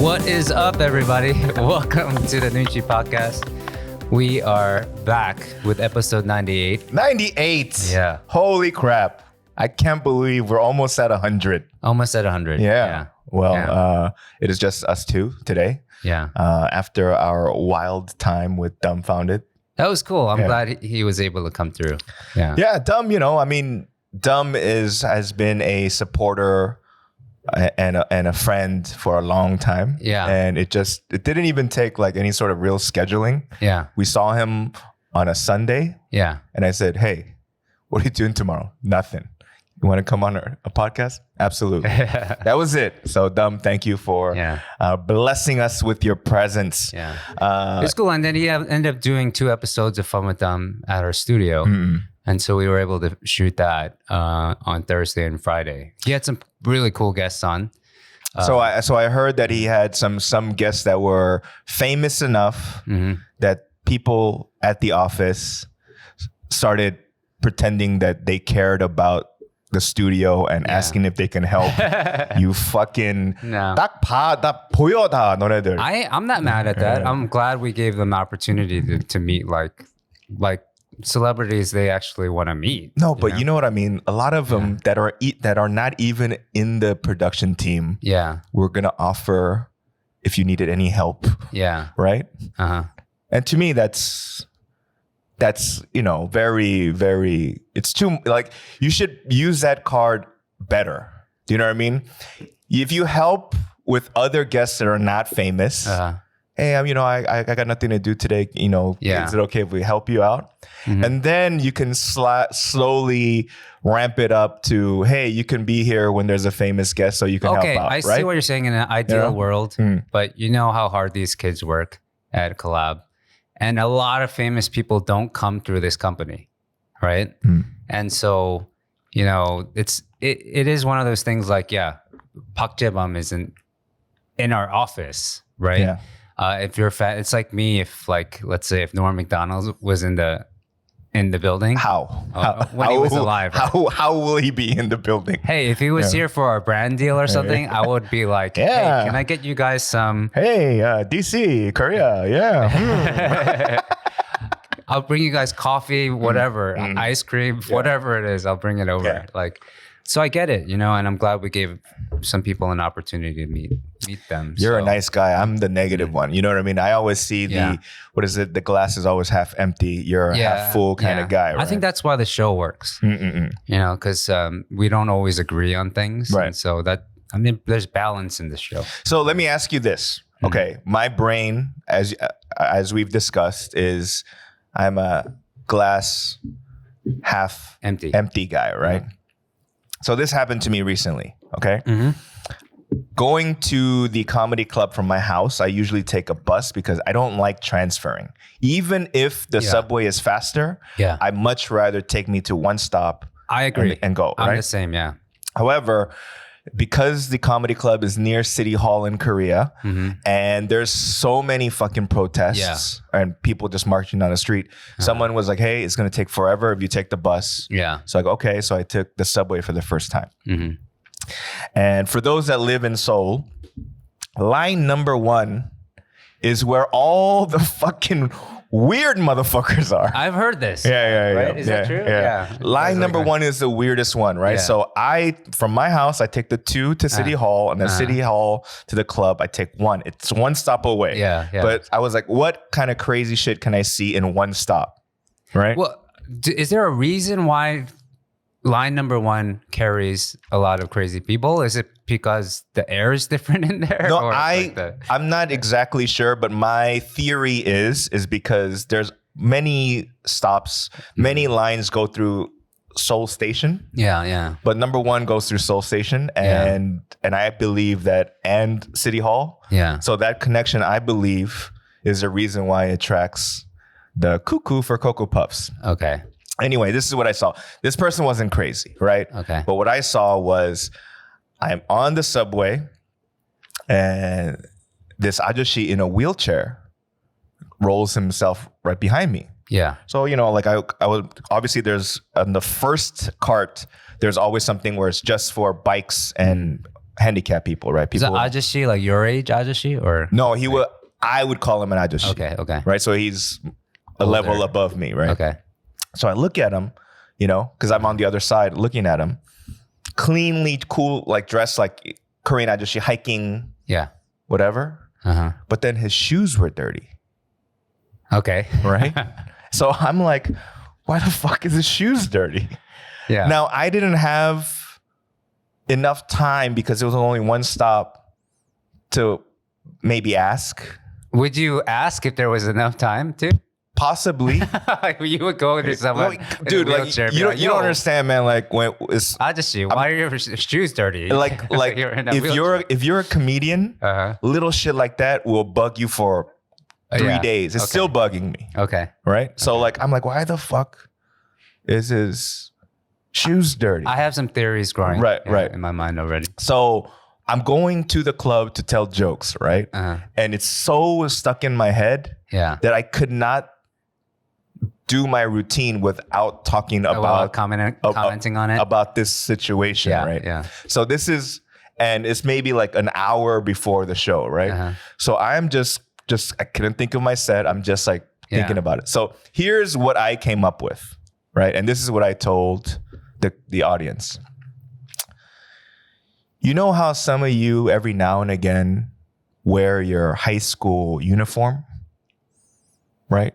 What is up, everybody? Welcome to the Noonchi podcast. We are back with episode 98. 98. Yeah. Holy crap. I can't believe we're almost at 100. Almost at 100. Yeah. Well, it is just us two today. Yeah. After our wild time with Dumbfounded. That was cool. I'm glad he was able to come through. Yeah. Yeah, Dumb, Dumb has been a supporter and a friend for a long time. Yeah. And it didn't even take like any sort of real scheduling. Yeah. We saw him on a Sunday. Yeah. And I said, hey, what are you doing tomorrow? Nothing. You want to come on a podcast? Absolutely. That was it. So Dumb, thank you for blessing us with your presence. Yeah. It's cool. And then he ended up doing 2 episodes of Fun with Dumb at our studio. And so we were able to shoot that on Thursday and Friday. He had some really cool guests on. So I heard that he had some guests that were famous enough that people at the office started pretending that they cared about the studio and asking if they can help. You fucking No. 딱 보여 다 너네들. I'm not mad at that. I'm glad we gave them the opportunity to meet like celebrities they actually want to meet. No, but you know what I mean? A lot of them that are not even in the production team. Yeah. We're gonna offer if you needed any help. Yeah. Right? Uh-huh. And to me that's very, very, it's too, like, you should use that card better. Do you know what I mean? If you help with other guests that are not famous, hey, I got nothing to do today. Is it okay if we help you out? And then you can slowly ramp it up to, hey, you can be here when there's a famous guest so you can help out, I see what you're saying in an ideal world, but you know how hard these kids work at Collab. And a lot of famous people don't come through this company, right? And so, it is one of those things like, Park Jae-bum isn't in our office, right? Yeah. If you're fat, it's like me. If let's say if Norm Macdonald was in the building, when he was alive, right? How will he be in the building? Hey, if he was here for our brand deal or something, I would be like, hey, can I get you guys some? Hey, DC, Korea, I'll bring you guys coffee, whatever, ice cream, whatever it is. I'll bring it over. So I get it, and I'm glad we gave some people an opportunity to meet them. You're a nice guy. I'm the negative one. You know what I mean? I always see the glass is always half empty. You're a half full kind of guy, right? I think that's why the show works, because we don't always agree on things. Right. And so there's balance in the show. So let me ask you this. Okay. My brain, as we've discussed, is I'm a glass half empty guy, right? So this happened to me recently, okay? Going to the comedy club from my house, I usually take a bus because I don't like transferring. Even if the subway is faster, I'd much rather take me to one stop. I agree. And go, right? I'm the same, yeah. However, because the comedy club is near City Hall in Korea and there's so many fucking protests and people just marching down the street, someone was like, hey, it's going to take forever if you take the bus. Yeah. So I go, okay. So I took the subway for the first time. And for those that live in Seoul, line number 1 is where all the fucking weird motherfuckers are. I've heard this. Yeah. Right? Is that true? Yeah. Line number 1 is the weirdest one, right? Yeah. So from my house, I take the 2 to City Hall, and then City Hall to the club, I take 1. It's 1 stop away. Yeah. But I was like, what kind of crazy shit can I see in 1 stop? Right? Well, is there a reason why line number 1 carries a lot of crazy people? Is it because the air is different in there? No, I'm not exactly sure, but my theory is because there's many stops, many lines go through Seoul Station. Yeah. But number 1 goes through Seoul Station and I believe that and City Hall. Yeah. So that connection, I believe, is the reason why it attracts the cuckoo for Cocoa Puffs. Okay. Anyway, this is what I saw. This person wasn't crazy, right? Okay. But what I saw was I'm on the subway and this ajoshi in a wheelchair rolls himself right behind me. Yeah. So, like I would, obviously there's on the first cart, there's always something where it's just for bikes and handicapped people, right? People. Is that Ajashi like your age, Ajashi, or? No, I would call him an Ajashi. Okay. Right. So he's a level above me, right? Okay. So I look at him, because I'm on the other side looking at him, cleanly cool, like dressed like Korean Ajashi, hiking. Yeah. Whatever. But then his shoes were dirty. Okay. Right. So I'm like, why the fuck is his shoes dirty? Yeah. Now I didn't have enough time because it was only one stop to maybe ask. Would you ask if there was enough time to? Possibly. You would go to someone, dude. Like you don't understand, man. Like when it's Ajashi, why are your shoes dirty? Like if you're a comedian, little shit like that will bug you for 3 days. It's still bugging me. Okay. Right. So like I'm like, why the fuck is his shoes dirty? I have some theories growing right in my mind already. So I'm going to the club to tell jokes, right? And it's so stuck in my head that I could not do my routine without talking about commenting on it about this situation, right? Yeah. So this is, and it's maybe like an hour before the show, right? So I'm just I couldn't think of my set. I'm just like thinking about it. So here's what I came up with, right? And this is what I told the audience. You know how some of you every now and again wear your high school uniform, right?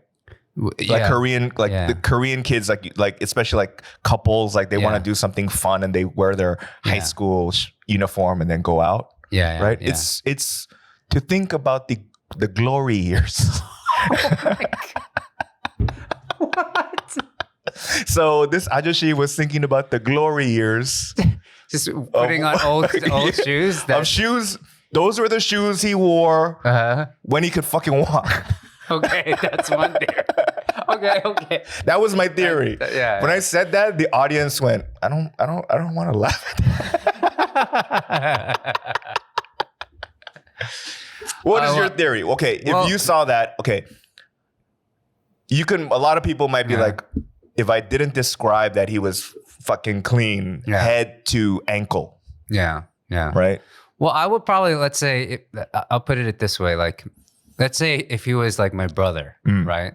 Like Korean, the Korean kids, like especially like couples, like they want to do something fun and they wear their high school uniform and then go out. Right. Yeah. It's to think about the glory years. What? So this Ajashi was thinking about the glory years. Just putting on old shoes. Of shoes. Those were the shoes he wore when he could fucking walk. Okay, that's one theory. Okay. That was my theory. When I said that, the audience went, I don't want to laugh at that. What is your theory? Okay, if you saw that, okay, a lot of people might be like, if I didn't describe that he was fucking clean head to ankle. Yeah. Right? Well, I would probably, let's say, I'll put it this way, like, let's say if he was like my brother, right?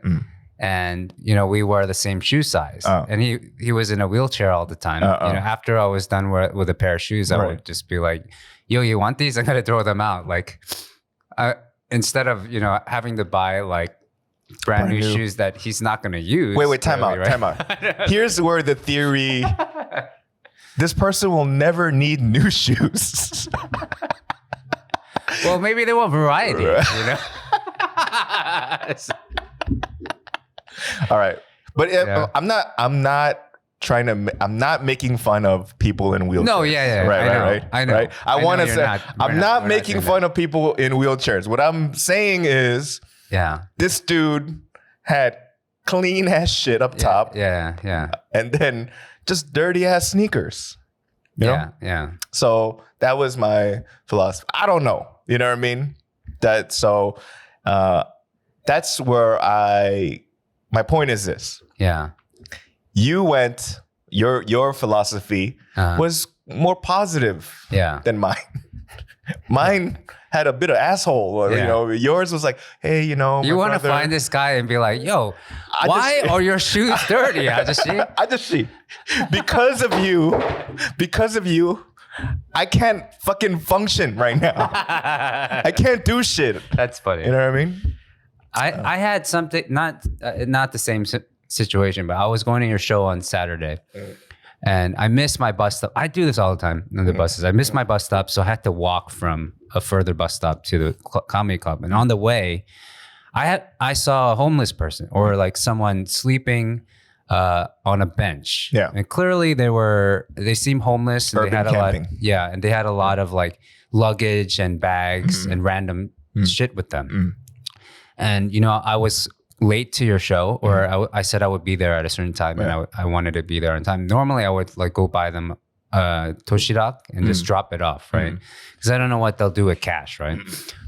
And, we were the same shoe size. And he was in a wheelchair all the time. After I was done with a pair of shoes, I would just be like, yo, you want these? I'm going to throw them out. Like, instead of, having to buy like brand new shoes that he's not going to use. Wait, time out. Here's where the theory, this person will never need new shoes. Well, maybe they want variety, All right. But I'm not making fun of people in wheelchairs. No, Right. I know. Right? I want to say, I'm not making fun of people in wheelchairs. What I'm saying is, this dude had clean ass shit up top. Yeah. And then just dirty ass sneakers. You know? Yeah. So that was my philosophy. I don't know. You know what I mean? That's where my point is this. Yeah. You went, your philosophy was more positive than mine. Mine had a bit of asshole. Yours was like, hey, you want to find this guy and be like, yo, why are your shoes dirty, Ajashi? Because of you, I can't fucking function right now. I can't do shit. That's funny. You know what I mean? I had something, not the same situation, but I was going to your show on Saturday. And I missed my bus stop. I do this all the time in the buses. I missed my bus stop, so I had to walk from a further bus stop to the comedy club. And on the way, I saw a homeless person or like someone sleeping on a bench. Yeah. And clearly they seemed homeless. And Urban they had camping. And they had a lot of like luggage and bags and random shit with them. And I was late to your show, or I said I would be there at a certain time, and I wanted to be there on time. Normally, I would like go buy them toshirak and just drop it off, right? Because I don't know what they'll do with cash, right?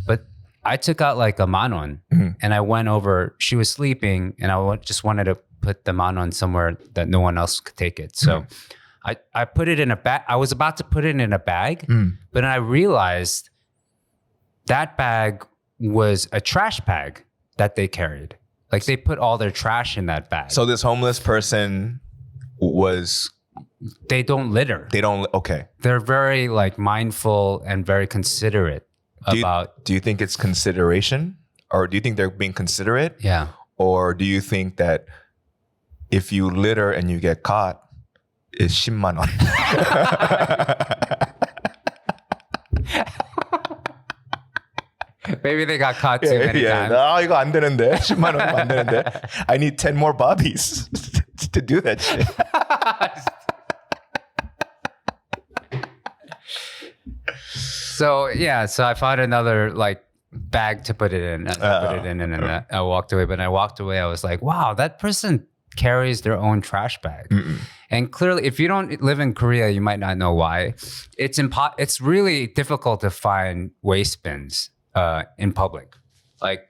But I took out like a manon and I went over. She was sleeping, and I just wanted to put the manon somewhere that no one else could take it. So I put it in a bag. I was about to put it in a bag, but then I realized that bag was a trash bag that they carried. Like they put all their trash in that bag. So this homeless person was... They don't litter. They don't... Okay. They're very like mindful and very considerate about... Do you think it's consideration? Or do you think they're being considerate? Yeah. Or do you think that if you litter and you get caught, it's 10만 원? Maybe they got caught too many times. 아, 이거 안 되는데. 10만 원 안 되는데. I need 10 more bobbies to do that shit. So I found another like bag to put it in. And I put it in, and then I walked away. But when I walked away, I was like, wow, that person carries their own trash bag. And clearly, if you don't live in Korea, you might not know why. It's really difficult to find waste bins in public. Like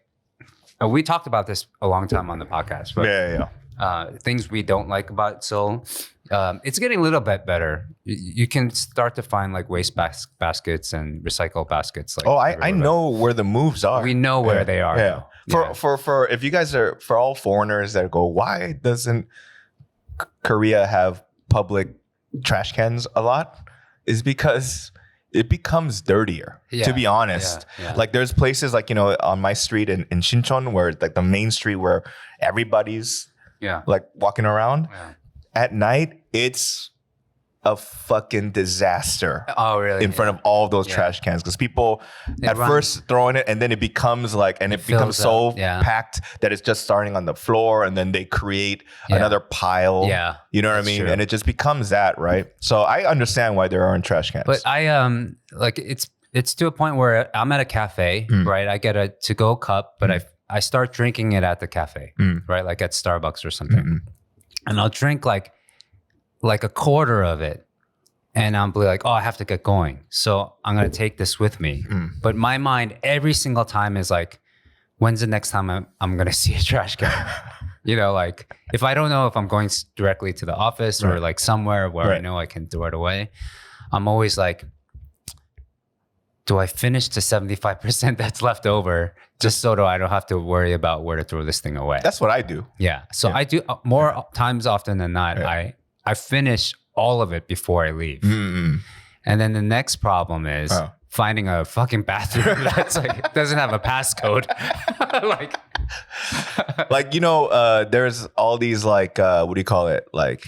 we talked about this a long time on the podcast. But things we don't like about Seoul. It's getting a little bit better. You can start to find like waste baskets and recycle baskets. Like I know where the moves are. We know where they are. Yeah. For if you guys are, for all foreigners that go, why doesn't Korea have public trash cans a lot? Is because it becomes dirtier, to be honest. Like there's places like, on my street in Shincheon where like the main street where everybody's like walking around. At night, it's a fucking disaster. Oh, really? In front of all of those trash cans, because people first throw in it, and then it becomes like, and it becomes so packed that it's just starting on the floor, and then they create another pile. Yeah, you know what I mean? True. And it just becomes that, right? So I understand why there aren't trash cans. But I like it's to a point where I'm at a cafe, right? I get a to-go cup, but I start drinking it at the cafe, right? Like at Starbucks or something. And I'll drink like a quarter of it, and I'll be like, oh, I have to get going. So I'm going to take this with me. But my mind every single time is like, when's the next time I'm going to see a trash can? Like if I don't know if I'm going directly to the office or like somewhere where I know I can throw it away, I'm always like, do I finish the 75% that's left over just so that I don't have to worry about where to throw this thing away? That's what I do. Yeah. So I do more times often than not. I finish all of it before I leave. And then the next problem is finding a fucking bathroom that's like doesn't have a passcode. There's all these like what do you call it? Like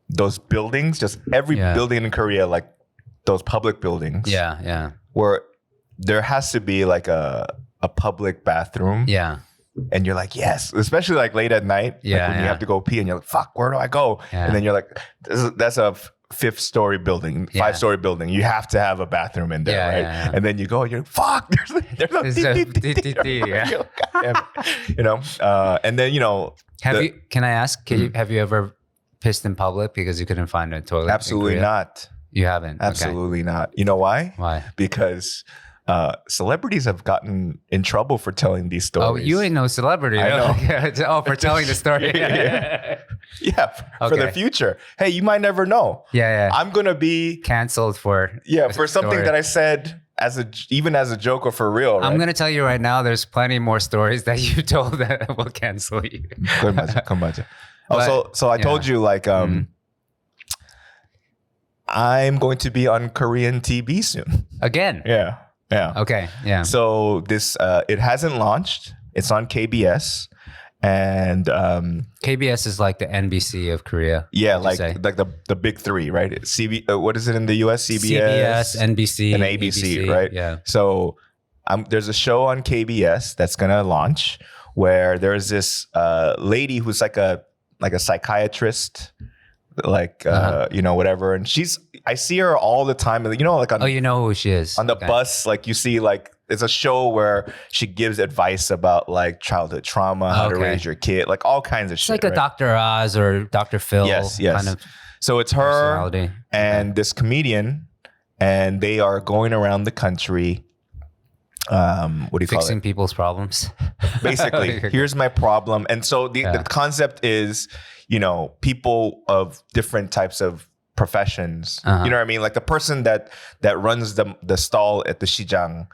those buildings, just every building in Korea, like those public buildings. Yeah. Where there has to be like a public bathroom. Yeah. And you're like, yes, especially like late at night. When you have to go pee and you're like, fuck, where do I go? And then you're like, that's a 5-story building, 5-story building. You have to have a bathroom in there, right? And then you go, you're like, fuck, there's a DDD. And then, can I ask, have you ever pissed in public because you couldn't find a toilet? Absolutely not. You haven't? Absolutely not. You know why? Why? Because celebrities have gotten in trouble for telling these stories. Oh, you ain't no celebrity. I know. For telling the story. For the future. Hey, you might never know. I'm going to be canceled for something that I said even as a joke or for real, right? I'm going to tell you right now, there's plenty more stories that you told that will cancel you. So I told you like I'm going to be on Korean TV soon. Again? Yeah. Okay. Yeah. So this it hasn't launched. It's on KBS, and KBS is like the NBC of Korea. Yeah, like the big three, right? What is it in the US? CBS, NBC, and ABC, right? Yeah. So there's a show on KBS that's gonna launch where there's this lady who's like a psychiatrist. Whatever, and I see her all the time, like you know who she is on the bus, like you see, like it's a show where she gives advice about like childhood trauma, how to raise your kid, like all kinds of shit. It's like a Dr. Oz or Dr. Phil kind of. So it's her and this comedian, and they are going around the country what do you call Fixing it? people's problems. Basically, here's my problem. And so the concept is, people of different types of professions. You know what I mean? Like the person that runs the stall at the Shijang.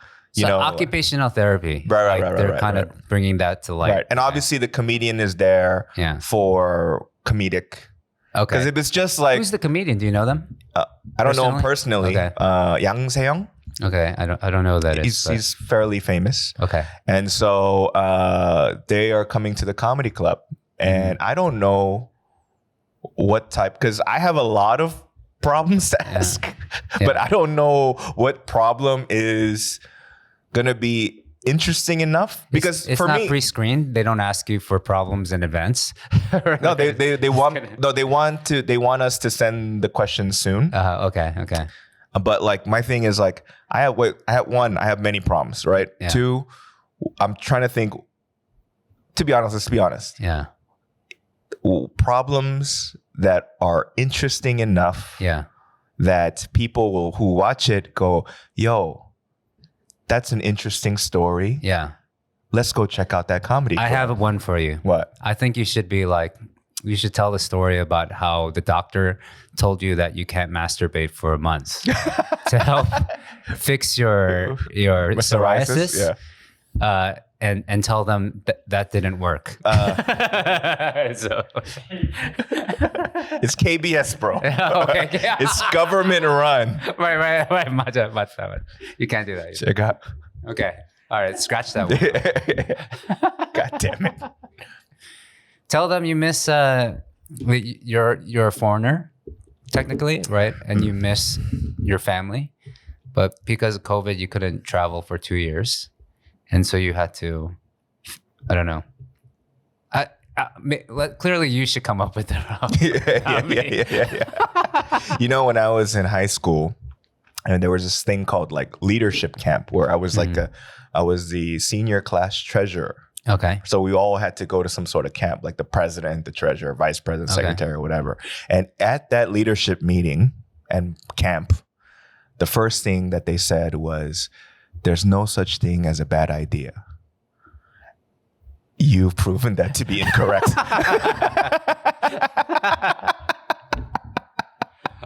Occupational therapy. Right. They're kind of bringing that to light. Right. And obviously the comedian is there for comedic. Okay. Because if it's just like... Who's the comedian? Do you know them? I don't know him personally. Okay. Yang Se-young. Okay. I don't know who that is. He's fairly famous. Okay. And so they are coming to the comedy club. And I don't know what type... Because I have a lot of problems to ask. But I don't know what problem is going to be interesting enough, because it's for not me, pre-screened. They don't ask you for problems in advance. No, they want us to send the questions soon. Okay. But like my thing is like I have many problems, right? Yeah. 2, I'm trying to think. To be honest, let's be honest. Yeah. Problems that are interesting enough. Yeah. That people who watch it go, yo, that's an interesting story. Yeah. Let's go check out that comedy club. I have one for you. What? I think you should tell the story about how the doctor told you that you can't masturbate for months to help fix your psoriasis. Yeah. And tell them that didn't work. So. It's KBS, bro. Okay. It's government run. Right. 맞아. You can't do that. Check out. Okay. All right. Scratch that one. God damn it. Tell them you miss. You're a foreigner, technically, right? And you miss your family, but because of COVID, you couldn't travel for 2 years. And so you had to, I don't know. Clearly, you should come up with it. Yeah. When I was in high school, and there was this thing called like leadership camp, where I was I was the senior class treasurer. Okay. So we all had to go to some sort of camp, like the president, the treasurer, vice president, secretary, or whatever. And at that leadership meeting and camp, the first thing that they said was, there's no such thing as a bad idea. You've proven that to be incorrect.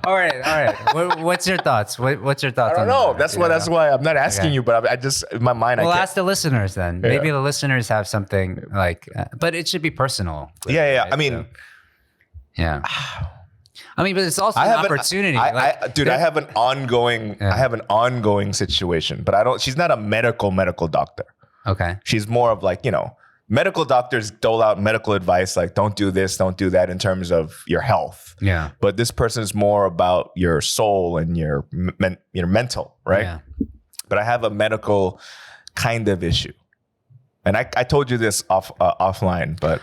All right. What's your thoughts? What's your thoughts? I don't know. That's why I'm not asking you, but I just in my mind. Well, ask the listeners then. Yeah. Maybe the listeners have something like, but it should be personal. Clearly, yeah. Right? But it's also an opportunity. I have an ongoing situation, but she's not a medical doctor. Okay. She's more of like, medical doctors dole out medical advice, like don't do this, don't do that in terms of your health. Yeah. But this person is more about your soul and your mental, right? Yeah. But I have a medical kind of issue. And I told you this offline, but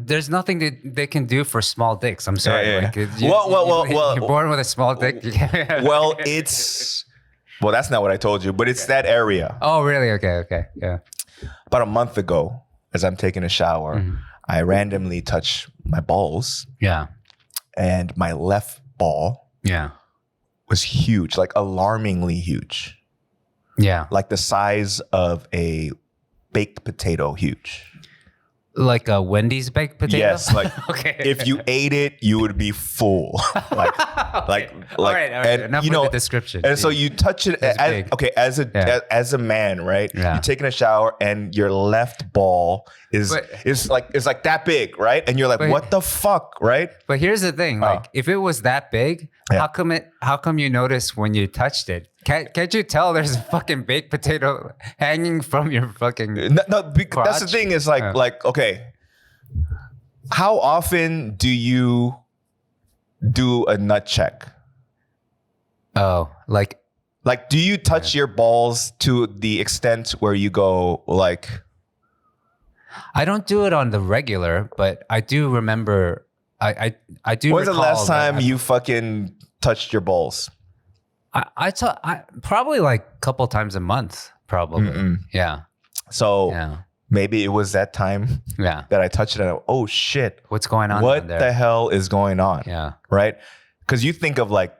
there's nothing that they can do for small dicks. I'm sorry. Yeah. You're born with a small dick. Well, that's not what I told you, but it's that area. Oh, really? Okay. Yeah. About a month ago, as I'm taking a shower, I randomly touch my balls. Yeah. And my left ball was huge, like alarmingly huge. Yeah. Like the size of a baked potato huge. Like a Wendy's baked potato? Yes, like if you ate it, you would be full. All right. Enough with the description. And so you touch it as a man, right? Yeah. You're taking a shower and your left ball is like that big, right? And you're like, what the fuck, right? But here's the thing, like if it was that big, how come you noticed when you touched it? Can't you tell there's a fucking baked potato hanging from your fucking crotch? That's the thing is like, okay, how often do you do a nut check? Oh, like do you touch your balls to the extent where you go like... I don't do it on the regular, but I do remember, I do When's the last time you fucking touched your balls? I probably like a couple times a month, probably. Mm-mm. Yeah. So maybe it was that time that I touched it and oh shit. What's going on? What the hell is going on? Yeah. Right? Because you think of like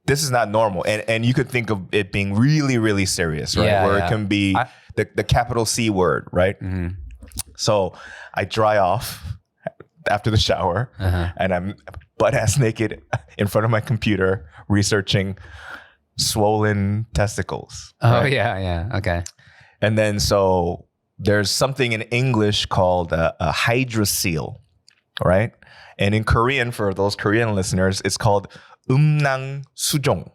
this is not normal. And you could think of it being really, really serious, right? Yeah, Where yeah. it can be the capital C word, right? Mm-hmm. So I dry off after the shower and I'm butt ass naked in front of my computer researching swollen testicles. Oh, right? yeah. Okay. And then so there's something in English called a hydrocele, right? And in Korean, for those Korean listeners, it's called umnang sujong.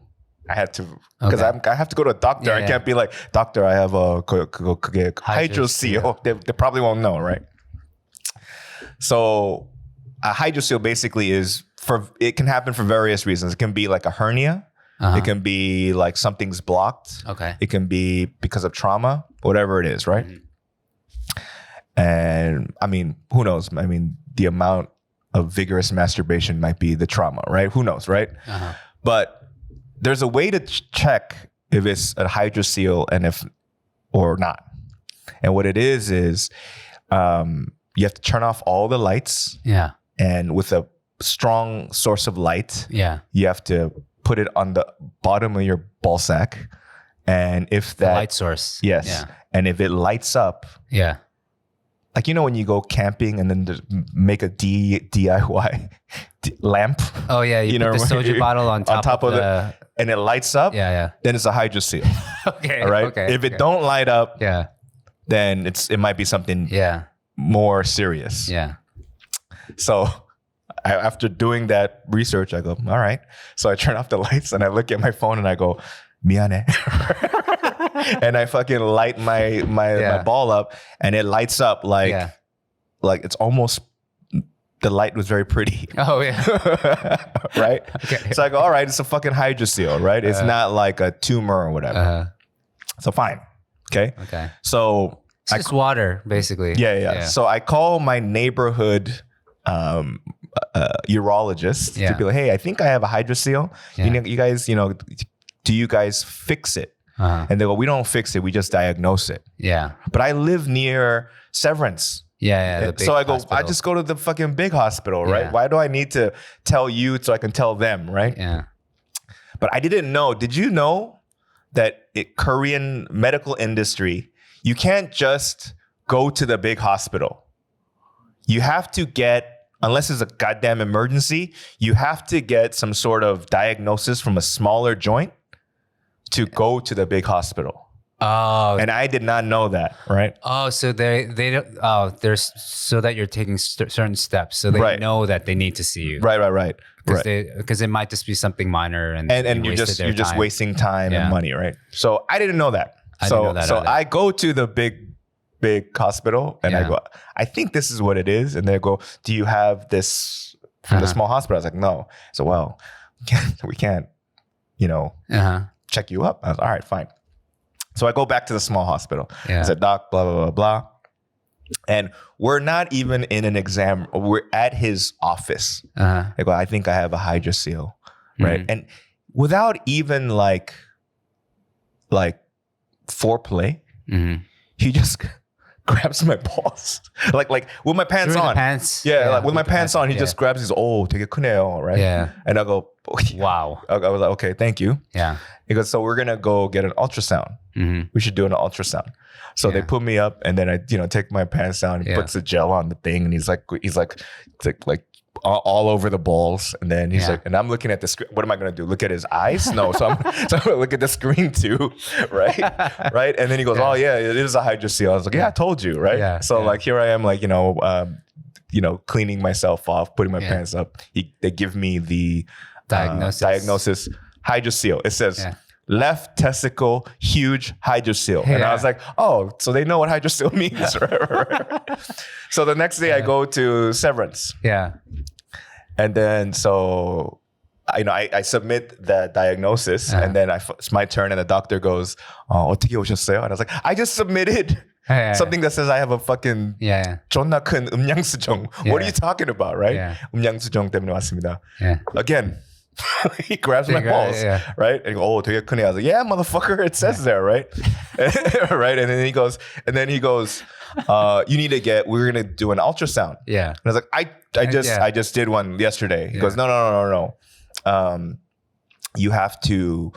I had to, because I have to go to a doctor. Yeah, I can't be like, doctor, I have a hydrocele. They probably won't know, right? So a hydrocele basically it can happen for various reasons. It can be like a hernia. It can be like something's blocked. Okay. It can be because of trauma, whatever it is, right? And I mean, who knows? I mean, the amount of vigorous masturbation might be the trauma, right? Who knows, right? But there's a way to check if it's a hydrocele or not. And what it is you have to turn off all the lights. Yeah. And with a strong source of light, you have to put it on the bottom of your ball sack. And if that light source. Yes. Yeah. And if it lights up. Yeah. Like, you know, when you go camping and then make a DIY lamp. Oh yeah. You put the soju bottle on top of the and it lights up. Yeah. Then it's a hydrocele. Okay. All right. Okay. If it don't light up. Yeah. Then it might be something. Yeah. More serious. Yeah. So after doing that research, I go, all right. So I turn off the lights and I look at my phone and I go, 미안해. And I fucking light my ball up and it lights up like it's almost, the light was very pretty. Oh yeah. Right? Okay. So I go, all right, it's a fucking hydrocele, right? It's not like a tumor or whatever. So fine. Okay. So it's just water, basically. Yeah. So I call my neighborhood urologist to be like, hey, I think I have a hydrocele. You guys, do you guys fix it? And they go, we don't fix it. We just diagnose it. Yeah. But I live near Severance. Yeah. So I go, I just go to the fucking big hospital, right? Why do I need to tell you so I can tell them, right? Yeah. But I didn't know. Did you know that Korean medical industry, you can't just go to the big hospital. You have to get, unless it's a goddamn emergency, you have to get some sort of diagnosis from a smaller joint to go to the big hospital. Oh. And I did not know that, right? Oh, so they don't, there's so that you're taking certain steps. So they know that they need to see you. Right. Because it might just be something minor and you're just wasting time and money, right? So I didn't know that. So I go to the big hospital and I go, I think this is what it is. And they go, do you have this from the small hospital? I was like, no. So, well, we can't, check you up. I was all right, fine. So I go back to the small hospital. I said, doc, blah, blah, blah, blah. And we're not even in an exam. We're at his office. I go, I think I have a hydrocele, right? And without even like foreplay, he just grabs my balls, like with my pants on. Like with my pants on, he just grabs his. Oh, 되게 크네요, right? Yeah. And I go, oh, wow. I was like, okay, thank you. Yeah. He goes, so we're gonna go get an ultrasound. We should do an ultrasound. So they put me up, and then I, take my pants down. He puts the gel on the thing, and he's like all over the balls. And then he's like, and I'm looking at the screen. What am I gonna do? Look at his eyes? No. So I'm gonna look at the screen too, right? Right. And then he goes, oh yeah, it is a hydrocele. I was like, yeah, I told you, right? Yeah. So like here I am, like cleaning myself off, putting my pants up. They give me the diagnosis hydrocele. It says. Left testicle, huge hydrocele. And I was like, oh, so they know what hydrocele means. So the next day I go to Severance. Yeah. And then so, I submit the diagnosis and then it's my turn and the doctor goes, 어떻게 오셨어요? And I was like, I just submitted something that says I have a fucking 존나 큰 음양수정. What are you talking about, right? 음양수정 때문에 왔습니다. Again. He grabs my balls, right? And he goes, oh, 되게 크네. I was like, yeah, motherfucker, it says there, right? Right? And then he goes, you need to we're going to do an ultrasound. Yeah. And I was like, I just did one yesterday. He goes, no. you have to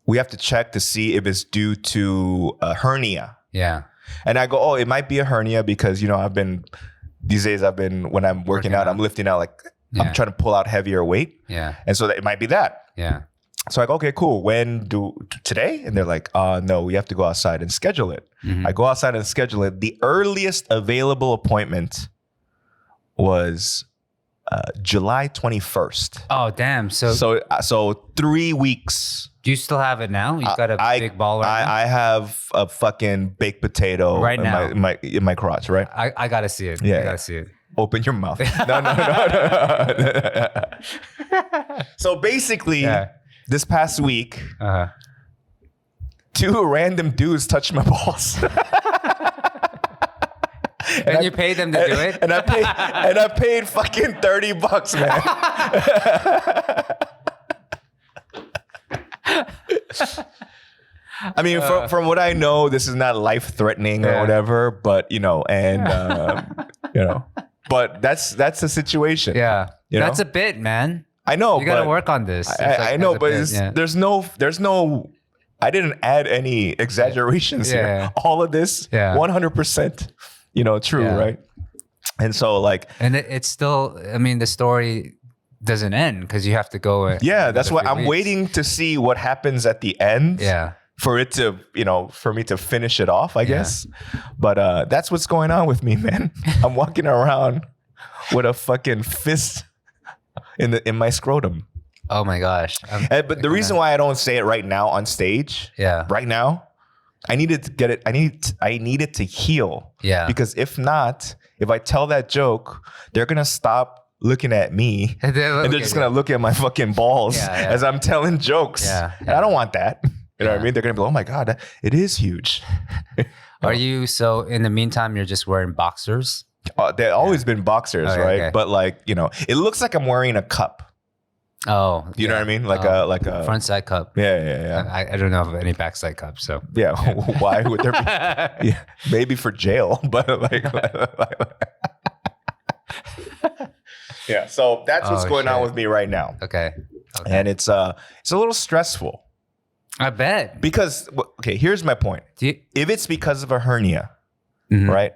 we have to check to see if it's due to a hernia. Yeah. And I go, oh, it might be a hernia because, you know, these days when I'm working out, I'm lifting out I'm trying to pull out heavier weight. Yeah. And so it might be that. Yeah. So I go, okay, cool. Today? And they're like, no, we have to go outside and schedule it. Mm-hmm. I go outside and schedule it. The earliest available appointment was July 21st. Oh, damn. So 3 weeks. Do you still have it now? You got a big ball right now? I have a fucking baked potato right now in my crotch, right? I gotta see it. Yeah. I gotta see it. Open your mouth. No. So basically, this past week, 2 random dudes touched my balls. And you paid them to do it? And I paid fucking $30, man. I mean, from what I know, this is not life-threatening or whatever, but but that's the situation. Yeah, that's a a bit, man. I know. You got to work on this. I know, but there's no. I didn't add any exaggerations here. All of this, 100%, true, right? And so and it's still. I mean, the story doesn't end because you have to go. That's why I'm waiting to see what happens at the end. Yeah. For it to, for me to finish it off, I guess. But that's what's going on with me, man. I'm walking around with a fucking fist in my scrotum. Oh my gosh. But the reason why I don't say it right now on stage, right now, I needed to get it. I need it to heal. Yeah. Because if not, if I tell that joke, they're gonna stop looking at me and they're just gonna look at my fucking balls as I'm telling jokes. And I don't want that. You know what I mean? They're going to be like, oh my God, it is huge. Are you, so in the meantime, you're just wearing boxers? They've always been boxers, right? Okay. But it looks like I'm wearing a cup. Oh. You know what I mean? Like a front side cup. Yeah. I don't know of any backside cup, so. Yeah. Why would there be? Yeah, maybe for jail, but yeah. So that's what's going on with me right now. Okay. And it's a little stressful. I bet. Because, here's my point. If it's because of a hernia, right?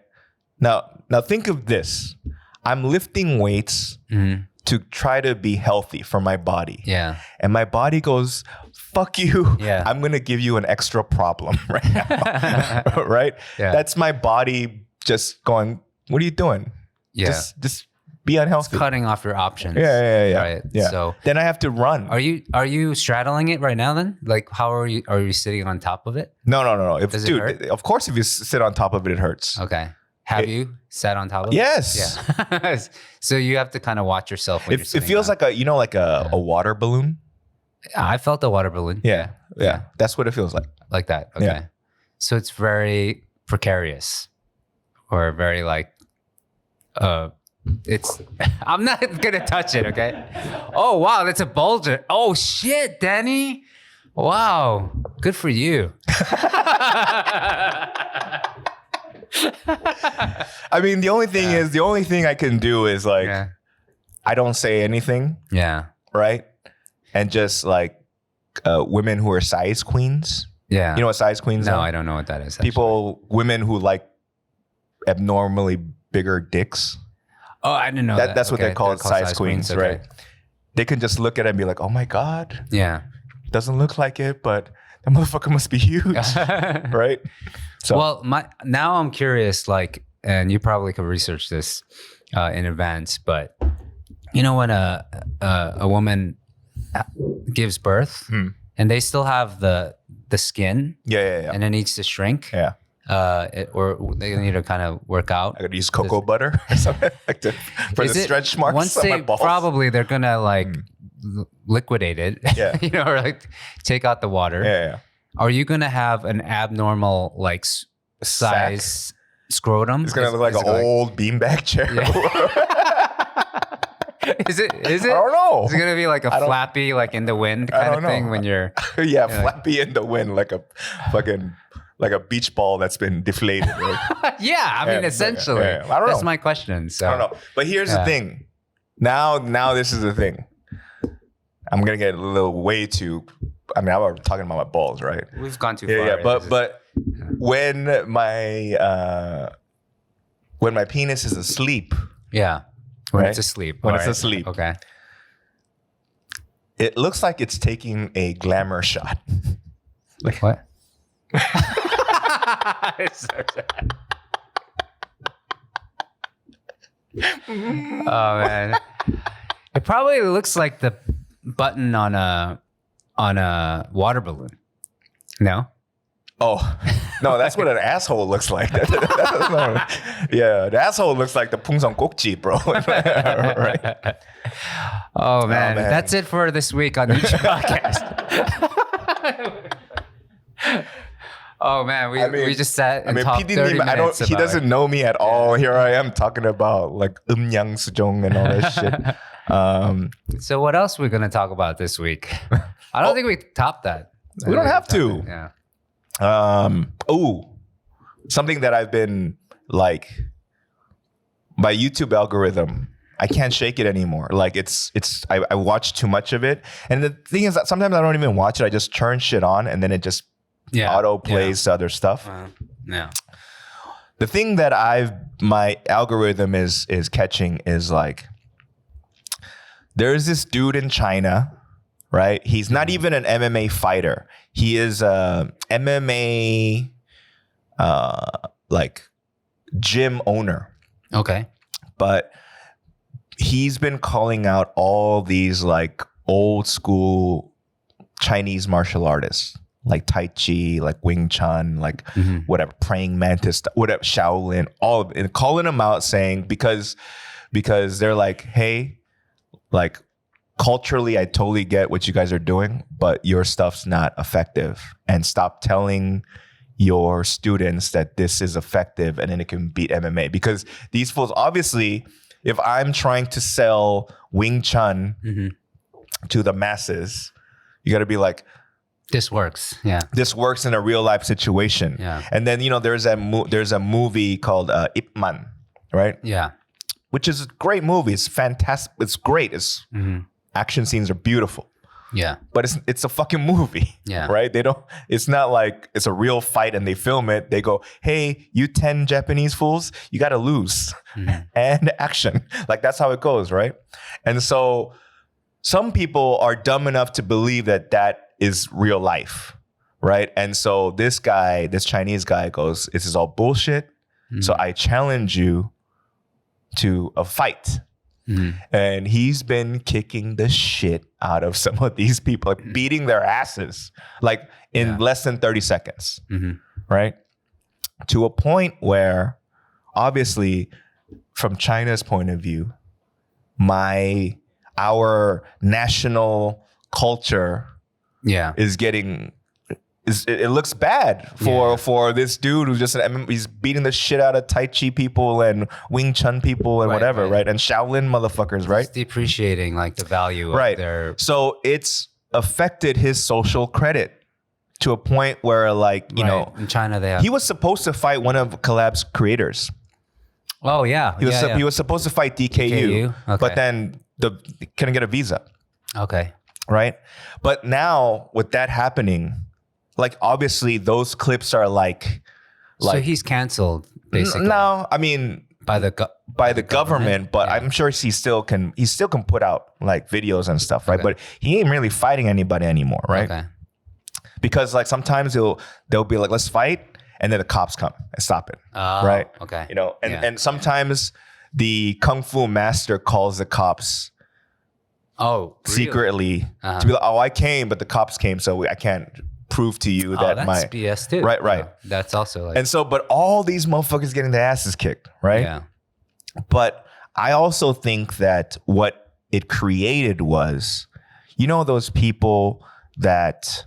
Now think of this. I'm lifting weights to try to be healthy for my body. Yeah. And my body goes, fuck you. Yeah. I'm going to give you an extra problem right now. Right? Yeah. That's my body just going, what are you doing? Yeah. Just be unhealthy. It's cutting off your options. Yeah. Right. Yeah. So then I have to run. Are you straddling it right now then? Like how are you sitting on top of it? No. Does it hurt? Of course if you sit on top of it, it hurts. Okay. Have you sat on top of it? Yes. Yeah. So you have to kind of watch yourself when you're sitting it feels down. like a water balloon. I felt a water balloon. Yeah. That's what it feels like. Like that. Okay. Yeah. So it's very precarious or very it's I'm not gonna touch it, okay? Oh wow, that's a bulger. Oh shit, Danny. Wow. Good for you. I mean, the only thing I can do is I don't say anything. Yeah. Right? And just women who are size queens. Yeah. You know what size queens are? No, I don't know what that is. Women who like abnormally bigger dicks. Oh, I didn't know that. That's what they call it, size queens, okay. right? They can just look at it and be like, oh my God. Yeah. Doesn't look like it, but that motherfucker must be huge. Right? So, well, now I'm curious, and you probably could research this in advance, but when a woman gives birth and they still have the skin. Yeah. And it needs to shrink. Yeah. Or they need to kind of work out. I could use cocoa butter or something for the stretch marks once on my balls. Probably they're gonna liquidate it. Yeah. Or take out the water. Yeah. Are you gonna have an abnormal size scrotum? It's gonna look like an old beanbag chair. Yeah. Is it? I don't know. Is it gonna be like a flappy, in the wind kind of thing when you're? Flappy in the wind, like a fucking. Like a beach ball that's been deflated, right? Yeah, I mean, essentially. I don't know. That's my question. So I don't know. But here's the thing. Now this is the thing. I'm gonna get a little way too. I mean, I'm talking about my balls, right? We've gone too far. Yeah. But when my penis is asleep. Yeah. When right? it's asleep. When it's asleep. Okay. It looks like it's taking a glamour shot. Like what? It's so sad. Oh man. It probably looks like the button on a water balloon. No? Oh, no, that's what an asshole looks like. Yeah, the asshole looks like the Pungsong Kokji, bro. Right? Oh man. That's it for this week on Noonchi Podcast. Oh man, we just sat and talked 30 minutes he doesn't know me at all. Here I am talking about like Yang Sujong and all that shit. So what else are we gonna talk about this week? I don't think we topped that. We don't have to. Yeah. Something that I've been like, my YouTube algorithm, I can't shake it anymore. Like I watch too much of it. And the thing is that sometimes I don't even watch it. I just turn shit on and then it just auto plays other stuff. Yeah. The thing that my algorithm is catching is like, there's this dude in China, right? He's not even an MMA fighter. He is a MMA like gym owner. Okay. But he's been calling out all these like old school Chinese martial artists, like Tai Chi, like Wing Chun, like whatever, praying mantis, whatever, Shaolin, all of it, and calling them out, saying because they're like, hey, like culturally, I totally get what you guys are doing, but your stuff's not effective, and stop telling your students that this is effective and then it can beat MMA, because these fools, obviously, if I'm trying to sell Wing Chun to the masses, you got to be like, this works. Yeah. This works in a real life situation. Yeah. And then, there's a movie called Ip Man, right? Yeah. Which is a great movie. It's fantastic. It's great. It's action scenes are beautiful. Yeah. But it's a fucking movie. Yeah. Right? It's not like it's a real fight and they film it. They go, hey, you 10 Japanese fools, you got to lose. And action. Like that's how it goes, right? And so some people are dumb enough to believe that is real life, right? And so this Chinese guy goes, this is all bullshit. So I challenge you to a fight. And he's been kicking the shit out of some of these people, like beating their asses, like in less than 30 seconds, right? To a point where, obviously, from China's point of view, our national culture is getting... It looks bad for this dude who's just he's beating the shit out of Tai Chi people and Wing Chun people and whatever, right? And Shaolin motherfuckers, right? It's depreciating like the value of their... So it's affected his social credit to a point where, like, you know, in China they have... He was supposed to fight one of Collab's creators. Oh yeah, he was supposed to fight DKU. Okay. But then couldn't get a visa. Okay, right. But now with that happening, like, obviously those clips are like so he's canceled basically. No, I mean by the government, but I'm sure he still can put out like videos and stuff, right? Okay. But he ain't really fighting anybody anymore, right? Okay. Because like sometimes they'll be like, let's fight, and then the cops come and stop it, right? Okay. You know, and sometimes the kung fu master calls the cops secretly to be like, oh, I came, but the cops came, so I can't prove to you that that's BS too. Right. Yeah, that's also like... And so, but all these motherfuckers getting their asses kicked, right? Yeah. But I also think that what it created was, those people that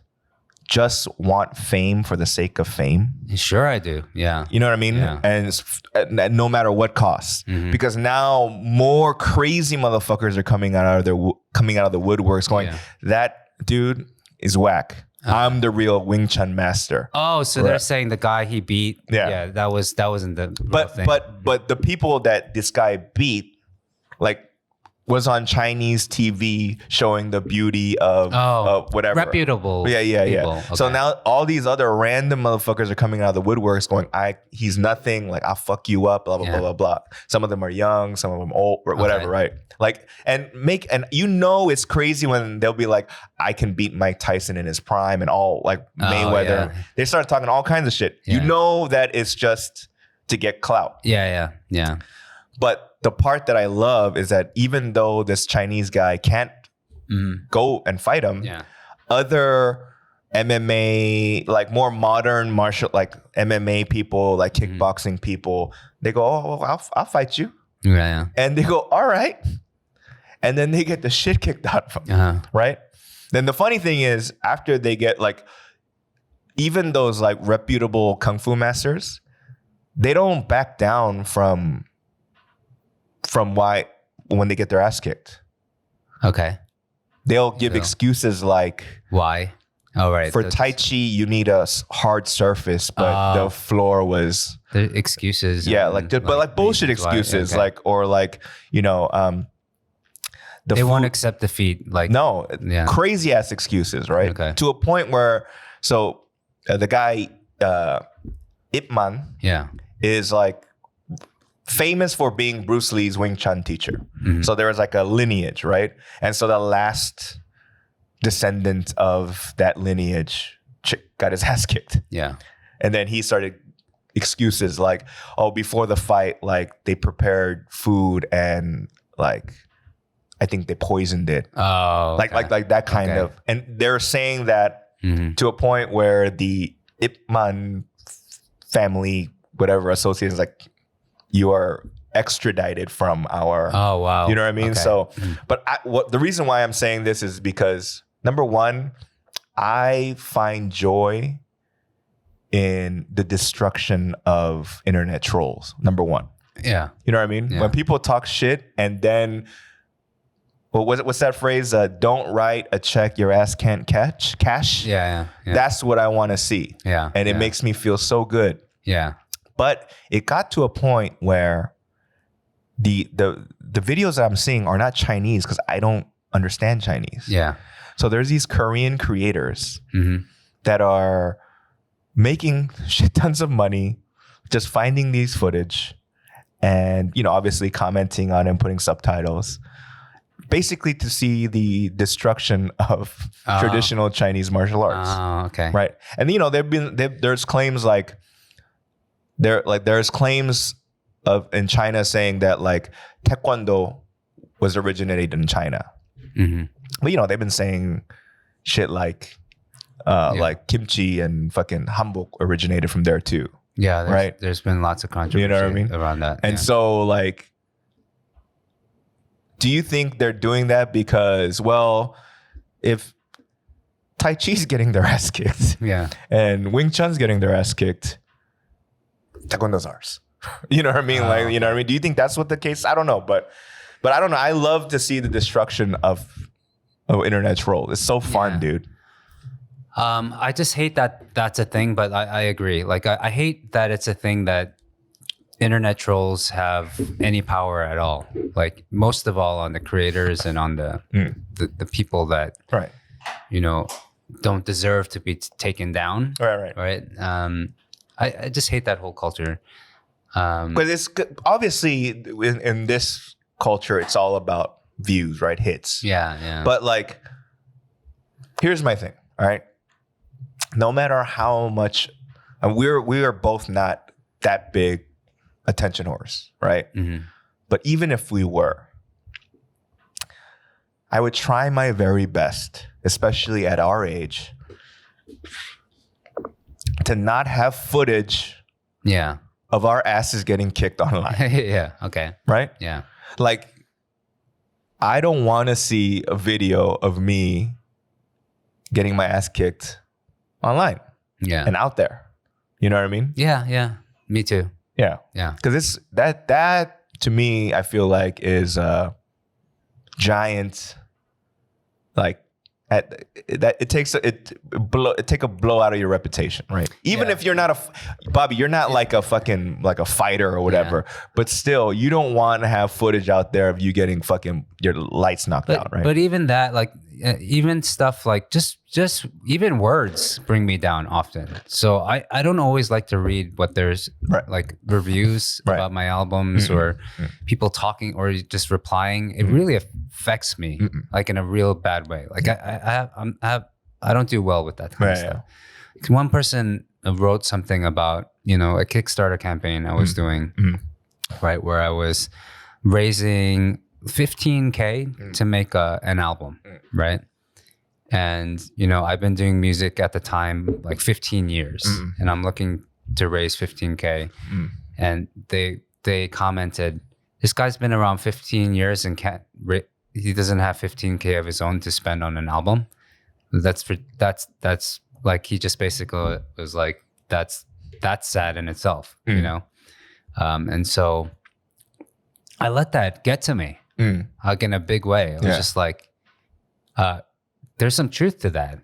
just want fame for the sake of fame. Sure, I do. Yeah. You know what I mean? Yeah. And no matter what cost, because now more crazy motherfuckers are coming out of the woodworks, going, that dude is whack. I'm the real Wing Chun master. Oh, so they're saying the guy he beat. Yeah, that wasn't the real thing. But the people that this guy beat, like, was on Chinese TV showing the beauty of whatever. Reputable. Yeah. Okay. So now all these other random motherfuckers are coming out of the woodworks going, he's nothing, like I'll fuck you up, blah, blah, blah, blah, blah. Some of them are young, some of them old, or whatever, right? Like, and it's crazy when they'll be like, I can beat Mike Tyson in his prime and all, like Mayweather. They start talking all kinds of shit. Yeah. You know that it's just to get clout. Yeah. But the part that I love is that even though this Chinese guy can't go and fight him, other MMA, like more modern martial, like MMA people, like kickboxing people, they go, I'll fight you. Yeah. And they go, all right. And then they get the shit kicked out of them, right? Then the funny thing is, after they get like, even those like reputable kung fu masters, they don't back down from why when they get their ass kicked. Okay. They'll give excuses like, why? Oh, right. For Tai Chi, you need a hard surface, but the floor was... The excuses. Yeah, but bullshit excuses. Why, they won't accept defeat. Crazy ass excuses, right? Okay. To a point where, the guy, Ip Man, is like, famous for being Bruce Lee's Wing Chun teacher. Mm-hmm. So there was like a lineage, right? And so the last descendant of that lineage got his ass kicked. Yeah. And then he started excuses like, before the fight, like they prepared food and like, I think they poisoned it. Oh. Okay. Like that kind of. And they're saying that to a point where the Ip Man family, whatever association is like, you are extradited from our... Oh, wow. You know what I mean? Okay. So, but the reason why I'm saying this is because, number one, I find joy in the destruction of internet trolls, number one. Yeah. You know what I mean? Yeah. When people talk shit and then... what's that phrase? Don't write a check your ass can't cash. Yeah. That's what I want to see. Yeah. And it makes me feel so good. Yeah. But it got to a point where the videos that I'm seeing are not Chinese because I don't understand Chinese. Yeah. So there's these Korean creators that are making shit tons of money, just finding these footage and, obviously commenting on it and putting subtitles, basically to see the destruction of traditional Chinese martial arts. Oh, okay. Right. And, there's claims like, there's claims in China saying that like Taekwondo was originated in China. Mm-hmm. But they've been saying shit like kimchi and fucking hanbok originated from there too. Yeah, there's been lots of controversy around that. And so like, do you think they're doing that because, if Tai Chi's getting their ass kicked, and Wing Chun's getting their ass kicked, Taekwondo's ours. You know what I mean? What I mean? Do you think that's what the case? I don't know, but I don't know. I love to see the destruction of internet trolls. It's so fun, dude. I just hate that that's a thing, but I agree. Like I hate that it's a thing that internet trolls have any power at all. Like most of all on the creators and on the people that don't deserve to be taken down. Right. I just hate that whole culture. But it's obviously in this culture, it's all about views, right? Hits. Yeah. But like, here's my thing. All right. No matter how much, and we are both not that big attention whores, right? Mm-hmm. But even if we were, I would try my very best, especially at our age, to not have footage of our asses getting kicked online. Yeah, okay. Right? Yeah. Like, I don't want to see a video of me getting my ass kicked online. Yeah. And out there. You know what I mean? Yeah. Me too. Yeah. Because it's that to me, I feel like is a giant like it takes a blow out of your reputation, right? Even if you're not Bobby, you're not like a fucking like a fighter or whatever, but still, you don't want to have footage out there of you getting fucking your lights knocked out, right? But even that, like even stuff like just even words bring me down often. So I don't always like to read what there's like reviews about my albums or people talking or just replying. It really affects me like in a real bad way. Like I don't do well with that kind of stuff. One person wrote something about, you know, a Kickstarter campaign I was doing, right, where I was raising $15K to make an album, right? And, you know, I've been doing music at the time like 15 years and I'm looking to raise $15K. And they commented, this guy's been around 15 years and he doesn't have 15K of his own to spend on an album. That's like, he just basically was like, that's sad in itself, you know? And so I let that get to me. Like in a big way. It was just like, there's some truth to that.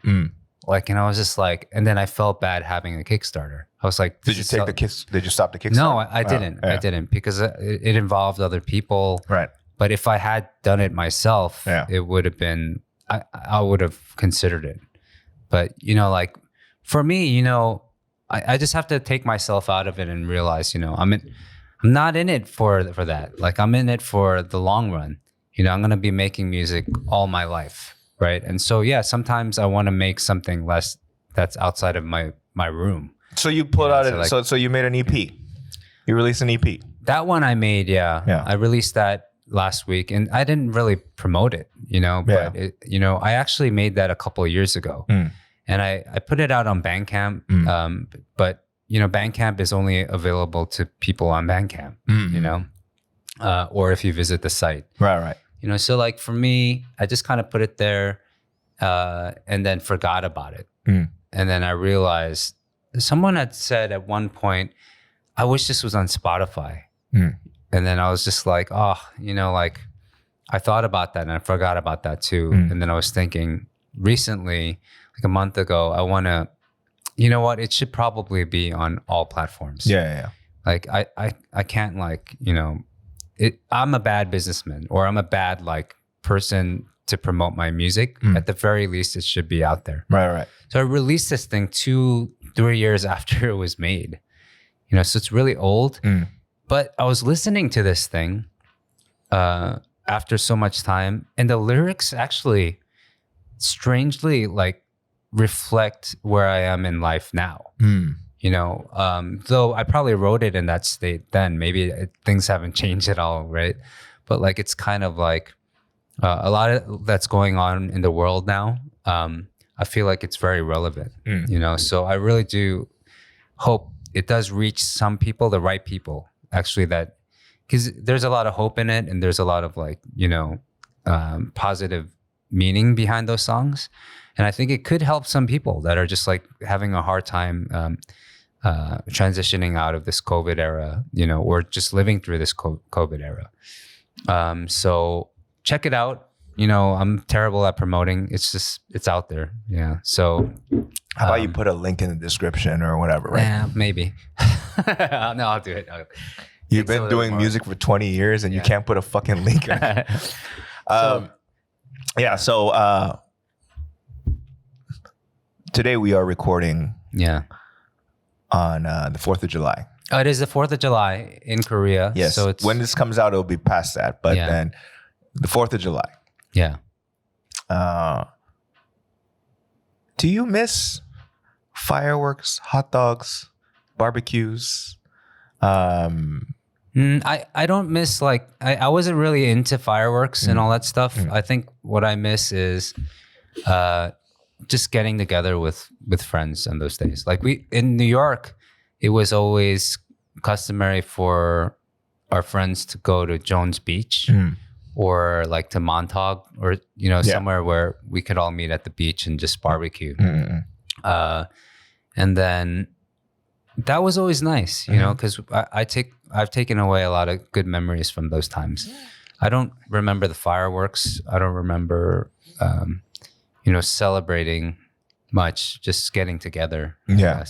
Like, and I was just like, and then I felt bad having a Kickstarter. I was like, did you stop the Kickstarter? No, I didn't. I didn't because it involved other people. Right. But if I had done it myself, it would have been, I would have considered it. But, you know, like for me, you know, I just have to take myself out of it and realize, you know, I'm not in it for that. Like I'm in it for the long run. You know, I'm going to be making music all my life. Right. And so, yeah, sometimes I want to make something less that's outside of my room. So you put out so you made an EP. You released an EP. That one I made. Yeah. I released that last week and I didn't really promote it, you know, but you know, I actually made that a couple of years ago and I put it out on Bandcamp. But you know, Bandcamp is only available to people on Bandcamp, you know, or if you visit the site. Right. You know, so like for me, I just kind of put it there and then forgot about it. And then I realized someone had said at one point, I wish this was on Spotify. And then I was just like, oh, you know, like I thought about that and I forgot about that too. And then I was thinking recently, like a month ago, I want to, you know what, it should probably be on all platforms. Yeah. Like I can't like, you know, I'm a bad businessman or I'm a bad like person to promote my music. At the very least, it should be out there. Right. So I released this thing 2-3 years after it was made. You know, so it's really old. But I was listening to this thing after so much time, and the lyrics actually strangely like reflect where I am in life now. You know, though I probably wrote it in that state then. Maybe things haven't changed at all, right? But like it's kind of like a lot of that's going on in the world now. I feel like it's very relevant, you know? So I really do hope it does reach some people, the right people, actually, that because there's a lot of hope in it and there's a lot of like, you know, positive meaning behind those songs. And I think it could help some people that are just like having a hard time transitioning out of this COVID era, you know, or just living through this COVID era. So check it out. You know, I'm terrible at promoting. It's just, it's out there. Yeah. So how about you put a link in the description or whatever, right? Yeah, maybe. No, I'll do it. You've been doing music for 20 years and you can't put a fucking link in it. So today we are recording on the 4th of July. Oh, it is the 4th of July in Korea. Yes. So when this comes out, it'll be past that. But then the 4th of July. Yeah. Do you miss fireworks, hot dogs, barbecues? I don't miss like I wasn't really into fireworks and all that stuff. I think what I miss is just getting together with friends on those days. Like in New York, it was always customary for our friends to go to Jones Beach or like to Montauk or, you know, somewhere where we could all meet at the beach and just barbecue. And then that was always nice, you know, because I've taken away a lot of good memories from those times. I don't remember the fireworks. I don't remember, celebrating much, just getting together. Yeah,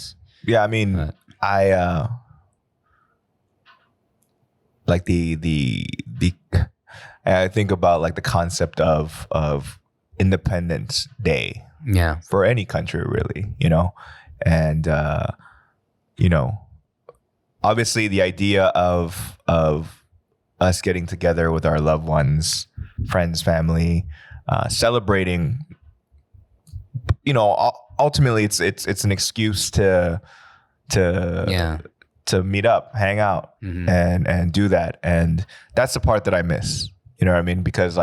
I mean, I like the I think about like the concept of Independence Day. Yeah. For any country, really, and obviously the idea of us getting together with our loved ones, friends, family, celebrating. Ultimately, it's an excuse to meet up, hang out, and do that, and that's the part that I miss. You know what I mean? Because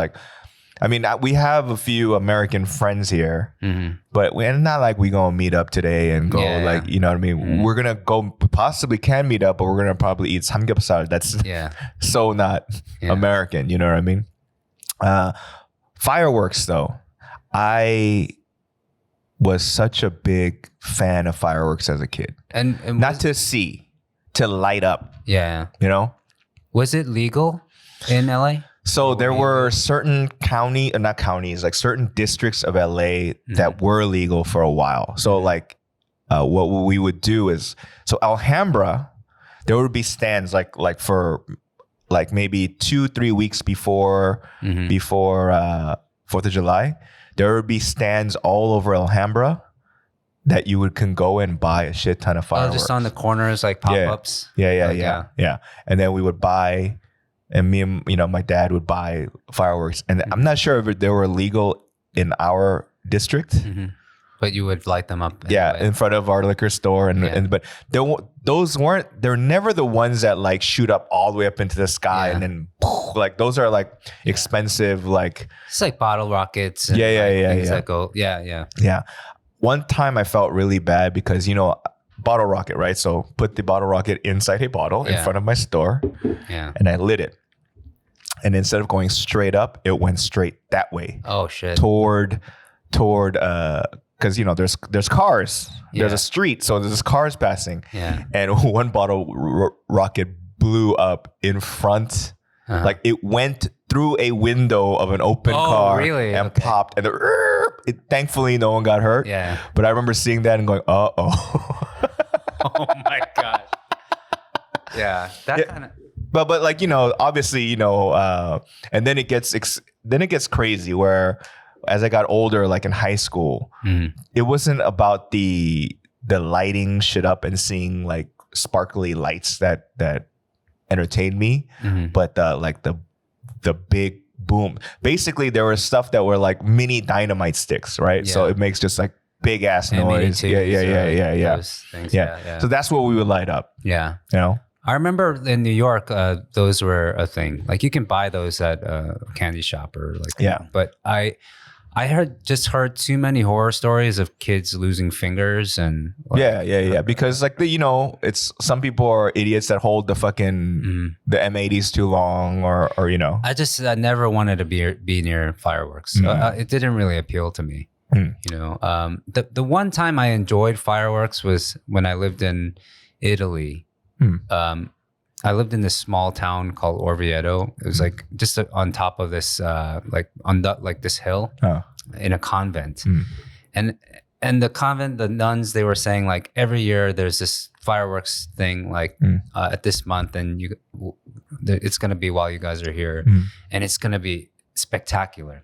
we have a few American friends here, but we're not like we gonna meet up today and go you know what I mean? We're gonna go, possibly can meet up, but we're gonna probably eat samgyeopsal. That's so not American. You know what I mean? Fireworks, though, I was such a big fan of fireworks as a kid, and not to see, to light up. Yeah, Was it legal in LA? So there were certain not counties, like certain districts of LA that were legal for a while. So what we would do is, so Alhambra, there would be stands like for like maybe 2-3 weeks before 4th of July. There would be stands all over Alhambra that you can go and buy a shit ton of fireworks. Just on the corners, like pop-ups. Yeah. And then we would buy. And me and my dad would buy fireworks, and I'm not sure if they were legal in our district, but you would light them up. Anyway. In front of our liquor store, but they're never the ones that like shoot up all the way up into the sky and then like those are like expensive, like it's like bottle rockets. And things that go. Yeah. One time I felt really bad because bottle rocket, right? So put the bottle rocket inside a bottle in front of my store, and I lit it. And instead of going straight up, it went straight that way. Oh shit! Toward, because there's cars, there's a street, so there's cars passing. Yeah. And one bottle rocket blew up in front, like it went through a window of an open car, and popped, and thankfully no one got hurt. Yeah. But I remember seeing that and going, oh. Oh my god. Yeah, that kind of. But obviously and then it gets crazy where as I got older, like in high school, it wasn't about the lighting shit up and seeing like sparkly lights that entertained me, but the big boom. Basically, there was stuff that were like mini dynamite sticks, right? So it makes just like big ass noise. Yeah. Things, So that's what we would light up. Yeah. I remember in New York, those were a thing. Like you can buy those at a candy shop or like. But I heard too many horror stories of kids losing fingers and. Because it's some people are idiots that hold the fucking the M80s too long or. I never wanted to be near fireworks. It didn't really appeal to me. The one time I enjoyed fireworks was when I lived in Italy. I lived in this small town called Orvieto. It was like just on top of this this hill in a convent, and the convent, the nuns, they were saying like every year there's this fireworks thing like at this month, and it's gonna be while you guys are here, and it's gonna be spectacular.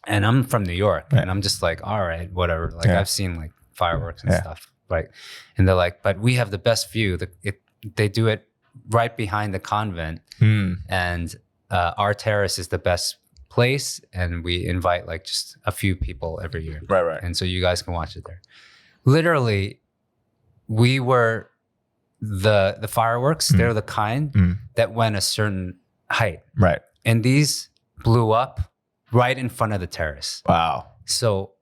And I'm from New York, and I'm just like, all right, whatever. Like I've seen like fireworks and stuff, right? And they're like, but we have the best view. They do it right behind the convent, and our terrace is the best place, and we invite like just a few people every year, right. And so you guys can watch it there. Literally, we were the fireworks. They're the kind that went a certain height, right? And these blew up right in front of the terrace. Wow. So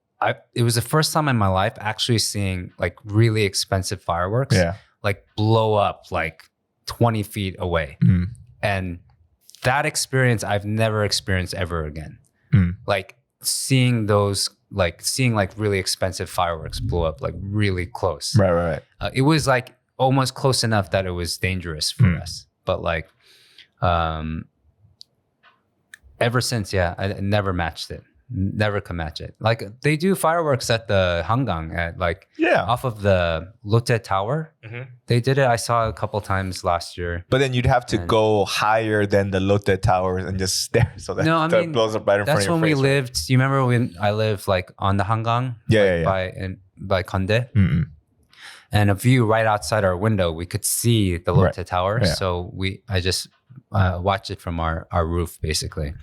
it was the first time in my life actually seeing like really expensive fireworks like blow up like 20 feet away. And that experience I've never experienced ever again. Like seeing really expensive fireworks blow up like really close. Right. It was like almost close enough that it was dangerous for us. But like ever since, I never matched it. never can match it. Like they do fireworks at the Hangang at like off of the Lotte Tower. They did it. I saw a couple times last year. But then you'd have to go higher than the Lotte Towers and just stare. So that, that blows up right in front of your face. That's when we lived. Do you remember when I lived like on the Hangang? By Konde. And a view right outside our window, we could see the Lotte Tower. Yeah. So I just watched it from our roof basically.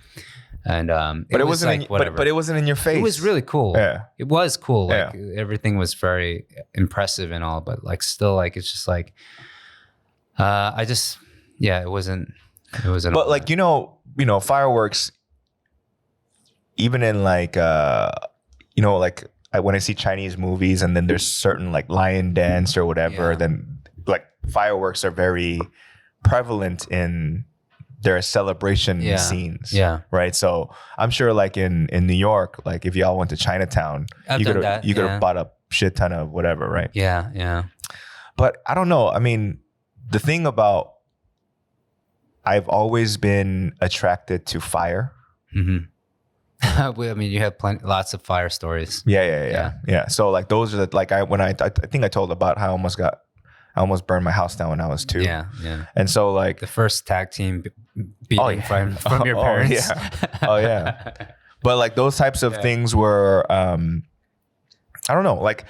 And but it wasn't like, but it wasn't in your face. It was really cool. Yeah. It was cool. Like everything was very impressive and all, but like still like it's just like it wasn't But like fireworks, even in like like when I see Chinese movies and then there's certain like lion dance or whatever, then like fireworks are very prevalent in their celebration scenes. Yeah. Right. So I'm sure like in New York, like if y'all went to Chinatown, you could have bought a shit ton of whatever, right? Yeah. Yeah. But I don't know. I mean, the thing about I've always been attracted to fire. I mean, you have lots of fire stories. Yeah. So like those are I think I told about how I almost burned my house down when I was 2. Yeah. And so like the first tag team beating from your parents. But like those types of things were, I don't know, like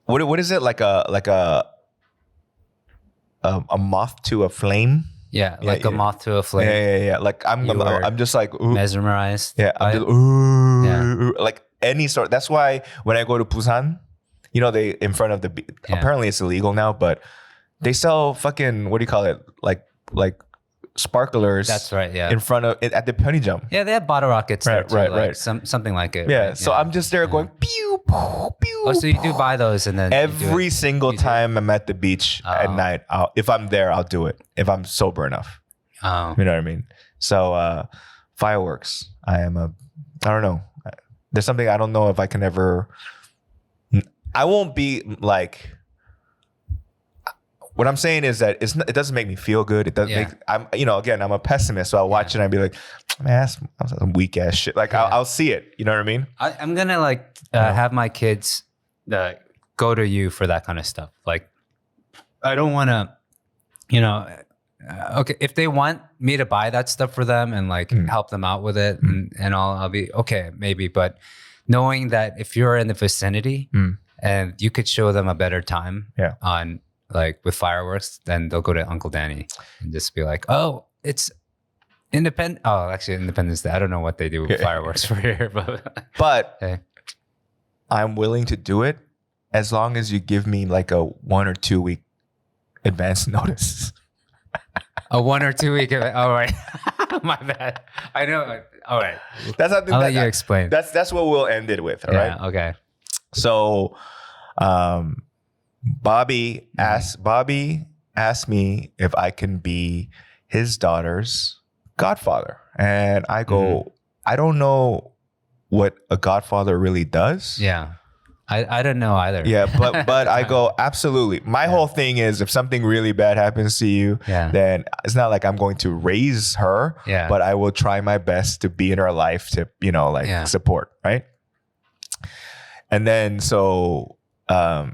what is it like a moth to a flame? Yeah, like a moth to a flame. Yeah. Like I'm just like mesmerized. Yeah, I'm just like any sort. That's why when I go to Busan, they in front of the apparently it's illegal now, but they sell fucking what do you call it? Like sparklers. That's right. Yeah. In front of at the Pyeongjam. Yeah, they have bottle rockets. Right. Something like it. Yeah. Right? So I'm just there going pew pew pew. Oh, so you do buy those and then every single time I'm at the beach at night, if I'm there, I'll do it. If I'm sober enough. Oh. You know what I mean? So fireworks. I don't know. There's something I don't know if I can ever. I won't be like. What I'm saying is that it doesn't make me feel good. It doesn't make. I'm a pessimist, so I'll watch it and I'll be like, man, that's some weak ass shit. Like I'll see it. You know what I mean? I'm gonna have my kids go to you for that kind of stuff. Like, I don't want to, okay, if they want me to buy that stuff for them and help them out with it and I'll be okay, maybe. But knowing that if you're in the vicinity and you could show them a better time on with fireworks, then they'll go to Uncle Danny and just be like, oh, it's Independence Day. I don't know what they do with fireworks for here, but hey. I'm willing to do it as long as you give me like a 1 or 2 week advance notice. A 1 or 2 week. All right. My bad. I know. All right. That's how I'll let you explain. That's what we'll end it with. All right. Okay. So, Bobby asked me if I can be his daughter's godfather, and I go, I don't know what a godfather really does. Yeah. I don't know either. Yeah, but I go, absolutely. My whole thing is if something really bad happens to you, then it's not like I'm going to raise her, but I will try my best to be in her life to, support, right? And then so I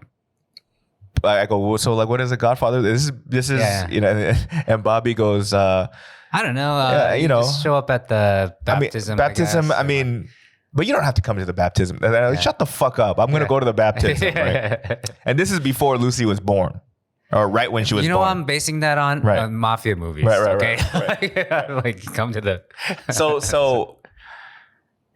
go, so like, what is a godfather? This is and Bobby goes, I don't know. Just show up at the baptism. I mean, but you don't have to come to the baptism. Shut the fuck up. I'm going to go to the baptism. Right? And this is before Lucy was born. Or right when she was born. I'm basing that on mafia movies. Right. Come to the... So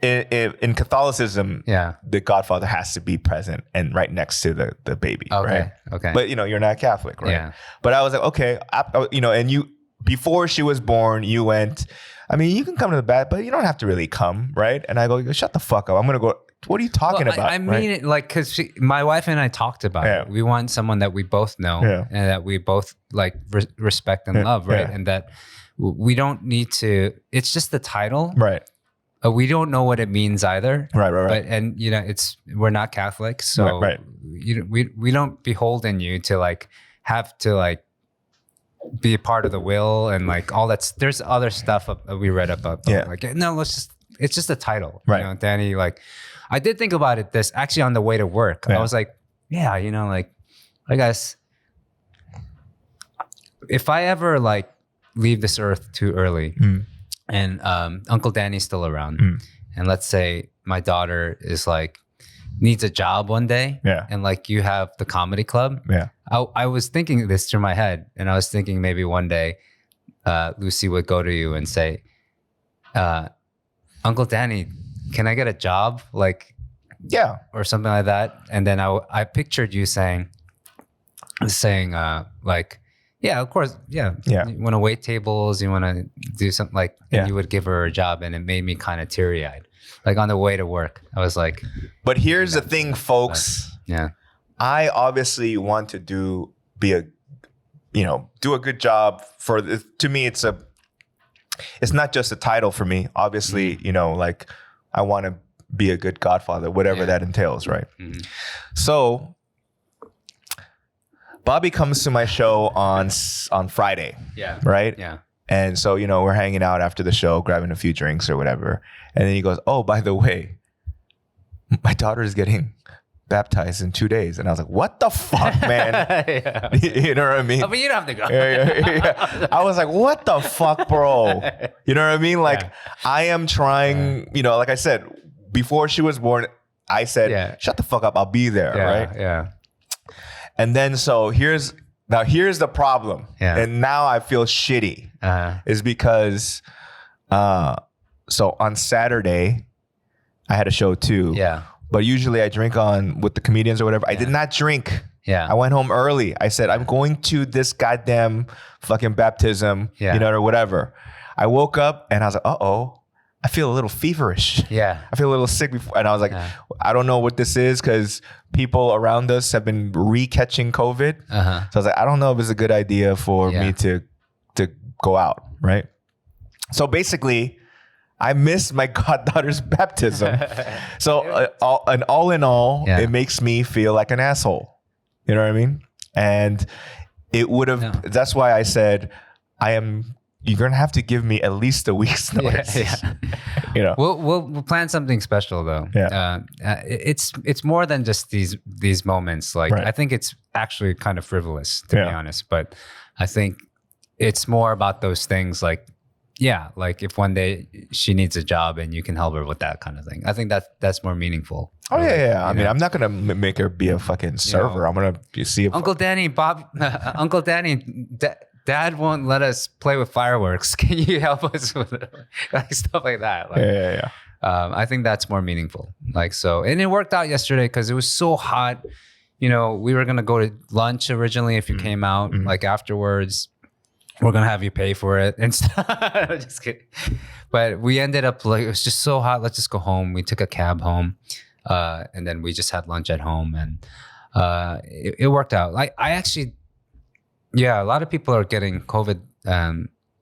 in Catholicism, the godfather has to be present and right next to the baby. Okay. Right? Okay. But, you're not Catholic, right? Yeah. But I was like, okay. And you... Before she was born, you went... I mean, you can come to the bat, but you don't have to really come, right? And I go, shut the fuck up. I'm going to go, what are you talking about? I mean it because my wife and I talked about it. We want someone that we both know and that we both respect and love, right? And that we don't need to, it's just the title. Right. We don't know what it means either. Right. But, we're not Catholic. So we don't beholden you to have to be a part of the will and like all that's. There's other stuff we read about. Like no, it's just a title. Right. You know, Danny. Like I did think about it. This actually on the way to work, I was like, yeah, you know, like I guess if I ever like leave this earth too early, and Uncle Danny's still around, and let's say my daughter is like needs a job one day, and like you have the comedy club, I was thinking this through my head, and I was thinking maybe one day Lucy would go to you and say, Uncle Danny, can I get a job, like or something like that, and then I pictured you saying like, yeah, of course, you want to wait tables, you want to do something like, and you would give her a job, and it made me kind of teary-eyed. Like on the way to work, I was like. But here's the thing, folks. I obviously want to do a good job for. To me, it's not just a title for me. Obviously, you know, like I want to be a good godfather, whatever that entails, right? So Bobby comes to my show on Friday, right? And so, you know, we're hanging out after the show, grabbing a few drinks or whatever. And then he goes, oh, by the way, my daughter is getting baptized in 2 days. And I was like, what the fuck, man? You know what I mean? Oh, but you don't have to go. I was like, what the fuck, bro? You know what I mean? Like, I am trying, you know, like I said, before she was born, I said, shut the fuck up. I'll be there, right? And then so here's the problem. And now I feel shitty is because so on Saturday I had a show too. But usually I drink with the comedians or whatever. I did not drink. I went home early. I said, I'm going to this goddamn fucking baptism, you know, or whatever. I woke up and I was like, uh-oh. I feel a little feverish. I feel a little sick before. And I was like, I don't know what this is because people around us have been re-catching COVID. So I was like, I don't know if it's a good idea for me to go out, right? So basically, I missed my goddaughter's baptism. So all in all, it makes me feel like an asshole. You know what I mean? And it would have, that's why I said, you're going to have to give me at least a week's notice. You know, we'll plan something special though. It's more than just these moments. Like I think it's actually kind of frivolous to be honest, but I think it's more about those things like, like if one day she needs a job and you can help her with that kind of thing. I think that's more meaningful. Oh really. I mean, I'm not gonna make her be a fucking server. You know, I'm gonna see if Uncle Danny, Uncle Danny, Dad won't let us play with fireworks. Can you help us with it? Like stuff like that? Like, I think that's more meaningful. Like so, and it worked out yesterday because it was so hot. You know, we were gonna go to lunch originally if you came out. Like afterwards, we're gonna have you pay for it and stuff. Just kidding. But we ended up like it was just so hot. Let's just go home. We took a cab home, and then we just had lunch at home, and it worked out. Like I actually. Yeah, a lot of people are getting COVID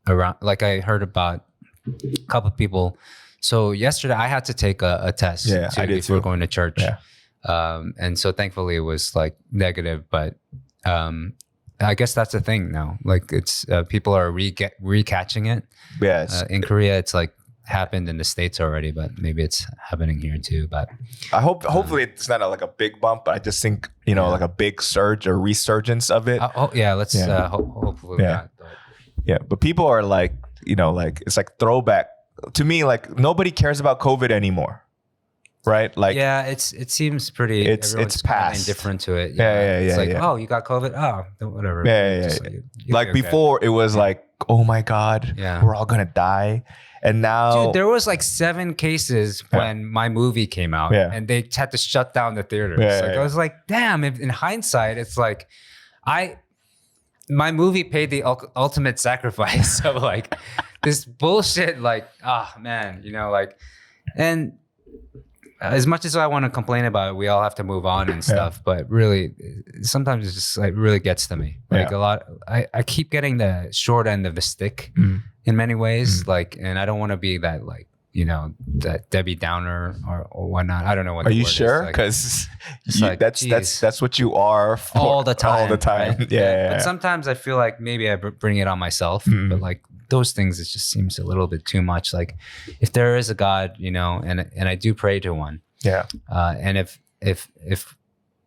around. Like I heard about a couple of people. So yesterday I had to take a test before going to church. And so thankfully it was like negative, but I guess that's the thing now. Like it's people are recatching it. Yes. In Korea, it's like happened in the States already, but maybe it's happening here too. But I hopefully it's not like a big bump, but I just think, you know, like a big surge or resurgence of it. Let's hopefully not. But people are like, you know, like it's like throwback to me. Like nobody cares about COVID anymore, right? Like it seems pretty. It's past. Indifferent to it. It's like oh, you got COVID. Oh, whatever. Like before, it was like, oh my god, we're all gonna die. And now, dude, there was like 7 cases when my movie came out, and they had to shut down the theaters. I was like, damn. In hindsight, it's like, my movie paid the ultimate sacrifice of like this bullshit. Like, man, you know, like, and as much as I want to complain about it, we all have to move on and stuff. But really, sometimes it just like really gets to me. Like a lot, I keep getting the short end of the stick. In many ways, like, and I don't want to be that like that Debbie Downer or whatnot. I don't know what. Are you sure? Because that's what you are for all the time. All the time. Right? Yeah. But sometimes I feel like maybe I bring it on myself. But like those things, it just seems a little bit too much. Like if there is a God, and I do pray to one. Yeah. And if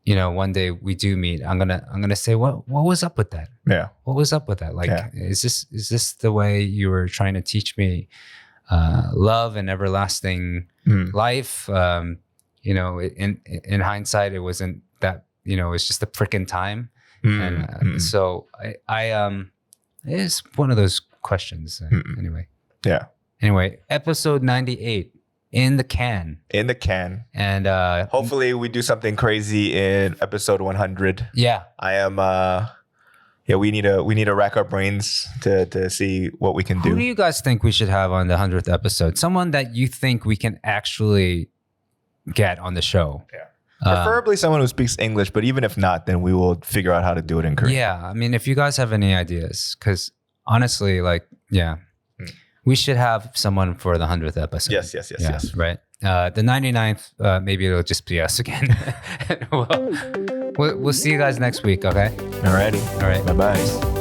one day we do meet, I'm gonna say what was up with that? Yeah. What was up with that? Like, is this the way you were trying to teach me love and everlasting life? In hindsight, it wasn't that. It's just a freaking time, and so I it's one of those questions. Anyway. Yeah. Anyway, episode 98. In the can. And hopefully we do something crazy in episode 100. Yeah. I am we need to rack our brains to see what we can do. Who do you guys think we should have on the 100th episode? Someone that you think we can actually get on the show. Yeah. Preferably someone who speaks English, but even if not, then we will figure out how to do it in Korean. Yeah. I mean, if you guys have any ideas, because honestly, we should have someone for the 100th episode. Yes. Right. The 99th, maybe it'll just be us again. We'll see you guys next week, okay? Alrighty. All right. Bye-bye.